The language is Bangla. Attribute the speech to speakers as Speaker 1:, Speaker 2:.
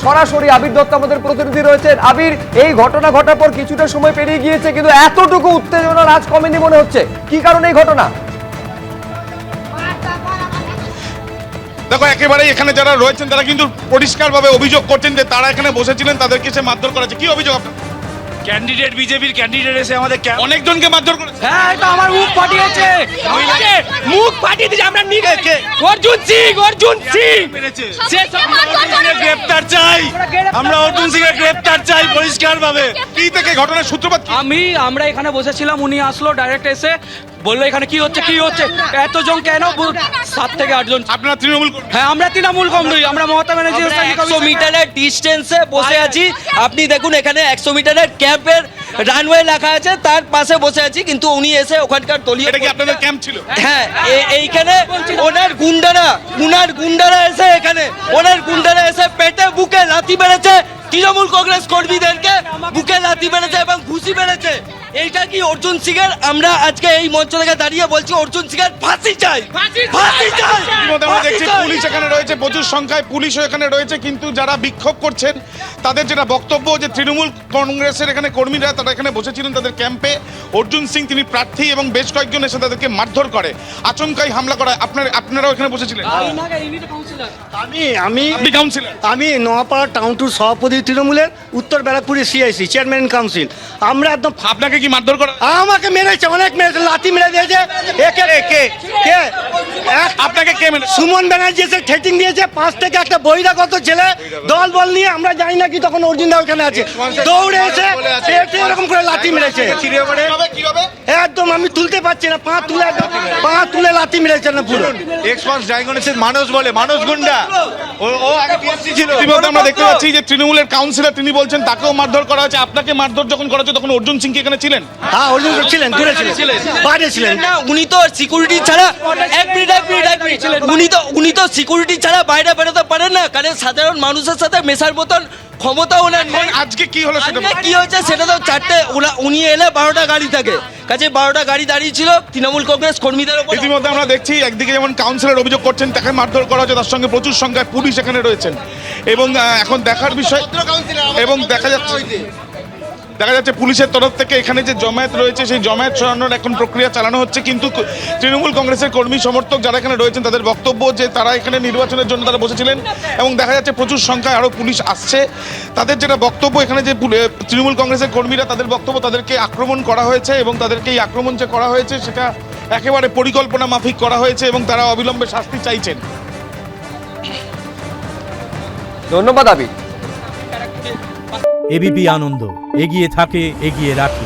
Speaker 1: সরাসরি আবির দত্ত আমাদের প্রতিনিধি রয়েছেন। আবির, এই ঘটনা ঘটার পর কিছুটা সময় পেরিয়ে গিয়েছে, কিন্তু এতটুকু উত্তেজনা আজ কমেনি মনে হচ্ছে, কি কারণে এই ঘটনা?
Speaker 2: দেখো, একেবারেই এখানে যারা রয়েছেন তারা কিন্তু পরিষ্কারভাবে অভিযোগ করছেন যে তারা এখানে বসেছিলেন, তাদেরকে সে মারধর করেছে। কি অভিযোগ আপনার?
Speaker 3: ক্যান্ডিডেট, বিজেপির ক্যান্ডিডেট এসে আমাদের
Speaker 2: অনেকজনকে মারধর করেছে।
Speaker 3: হ্যাঁ, এটা আমার মুখ ফাটিয়েছে, মুখ ফাটিয়ে দিয়েছে। আমরা অর্জুন সিং গ্রেপ্তার চাই, আমরা অর্জুন সিং এর গ্রেপ্তার চাই পরিষ্কার ভাবে।
Speaker 2: কি থেকে ঘটনার সূত্রপাত কি?
Speaker 4: আমরা এখানে বসেছিলাম, উনি আসলো ডাইরেক্ট এসে বললো এখানে কি হচ্ছে এতজন কেন, 7 থেকে 8 জন।
Speaker 2: আপনারা তৃণমূল?
Speaker 4: হ্যাঁ, আমরা তৃণমূল কংগ্রেস, আমরা মমতা ব্যানার্জি
Speaker 5: 100 মিটারের ডিস্টেন্সে বসে আছি। আপনি দেখুন এখানে 100 মিটারের ক্যাম্পের রানওয়ে লেখা আছে, তার পাশে বসে আছি, কিন্তু উনি এসে ওখানকার দলীয়,
Speaker 2: এটা কি আপনাদের ক্যাম্প ছিল?
Speaker 5: হ্যাঁ, এইখানে ওনার গুন্ডারা এসে এখানে ওনার গুন্ডারা এসে পেটে বুকে লাথি মেরেছে, তৃণমূল কংগ্রেস কর্মীদেরকে বুকে লাথি মেরেছে এবং ঘুষি মেরেছে। এইটা কি অর্জুন সিং এর? আমরা আজকে এই মঞ্চ থেকে দাঁড়িয়ে বলছি অর্জুন সিং এর ফাঁসি চাই, ফাঁসি চাই।
Speaker 2: আমরা দেখছি পুলিশ এখানে রয়েছে, প্রচুর সংখ্যায় পুলিশও এখানে রয়েছে, কিন্তু যারা বিক্ষোভ করছেন তাদের যেটা বক্তব্য যে তৃণমূল কংগ্রেসের এখানে কর্মীরা তারা এখানে বসেছিলেন তাদের ক্যাম্পে, অর্জুন সিং তিনি প্রার্থী এবং বেশ কয়েকজন এসে তাদেরকে মারধর করে, আচমকাই হামলা করা। আপনারাও এখানে বসেছিলেন? আপনি কাউন্সিলর?
Speaker 6: আমি নোয়াপাড়া টাউন টু সভাপতি তৃণমূলের, উত্তর ব্যারাকপুরে সিআইসি চেয়ারম্যান কাউন্সিল। আমরা একদম
Speaker 2: আপনাকে কি মারধর করা?
Speaker 6: আমাকে মেরেছে, অনেক মেরেছে, লাথি মেরে দিয়েছে। কে
Speaker 2: আপনাকে কে মেরেছে?
Speaker 6: সুমন ব্যানার্জি এসে ঠেটিং দিয়েছে, 5 থেকে একটা বহিরাগত ছেলে দল বল নিয়ে, আমরা জানি না কি তখন অর্জুন দা ওখানে আছে, দৌড়ে এসে পেটে এরকম করে লাথি মেরেছে। একদম আমি তুলতে পারছি না, পা তুলে লাথি মেরেছে না পুরো।
Speaker 3: মানুষ বলে, মানুষ গুন্ডা, ও আগে টিএমসি ছিল।
Speaker 2: ইতিমধ্যে আমরা দেখতে পাচ্ছি যে তৃণমূলের কাউন্সিলর তিনি বলছেন তাকেও মারধর করা হয়েছে। আপনাকে মারধর যখন করা হচ্ছে তখন অর্জুন সিং কি এখানে ছিলেন?
Speaker 6: হ্যাঁ, অর্জুন ছিলেন, দূরে ছিলেন, বাইরে ছিলেন।
Speaker 5: না, উনি তো সিকিউরিটি ছাড়া এক মিনিট উনি তো সিকিউরিটি ছাড়া বাইরে বেরোতে পারেন না, কারণ সাধারণ মানুষের সাথে মেশার মতন ক্ষমতা ওনার নেই।
Speaker 2: আজকে কি হলো সেটা?
Speaker 5: আজকে কি হয়েছে সেটা তো উনি এলে 12টা গাড়ি থাকে, কাজে 12টা গাড়ি দাঁড়িয়ে ছিল তৃণমূল কংগ্রেস কর্মীদের উপর।
Speaker 2: ইতিমধ্যে আমরা দেখছি একদিকে যেমন কাউন্সিলর অভিযোগ করছেন তাকে মারধর করা হচ্ছে, তার সঙ্গে প্রচুর সংখ্যায় পুলিশ এখানে রয়েছেন এবং এখন দেখার বিষয়, এবং দেখা যাচ্ছে পুলিশের তরফ থেকে এখানে যে জমায়েত রয়েছে সেই জমায়েত সরানোর এখন প্রক্রিয়া চালানো হচ্ছে, কিন্তু তৃণমূল কংগ্রেসের কর্মী সমর্থক যারা এখানে রয়েছেন তাদের বক্তব্য যে তারা এখানে নির্বাচনের জন্য তারা বসেছিলেন এবং দেখা যাচ্ছে প্রচুর সংখ্যায় আরও পুলিশ আসছে। তাদের যেটা বক্তব্য এখানে যে তৃণমূল কংগ্রেসের কর্মীরা তাদের বক্তব্য তাদেরকে আক্রমণ করা হয়েছে এবং তাদেরকে এই আক্রমণ যে করা হয়েছে সেটা একেবারে পরিকল্পনা মাফিক করা হয়েছে এবং তারা অবিলম্বে শাস্তি চাইছেন।
Speaker 1: ধন্যবাদ আবির।
Speaker 7: এবিপি আনন্দ, এগিয়ে থাকে, এগিয়ে রাখে।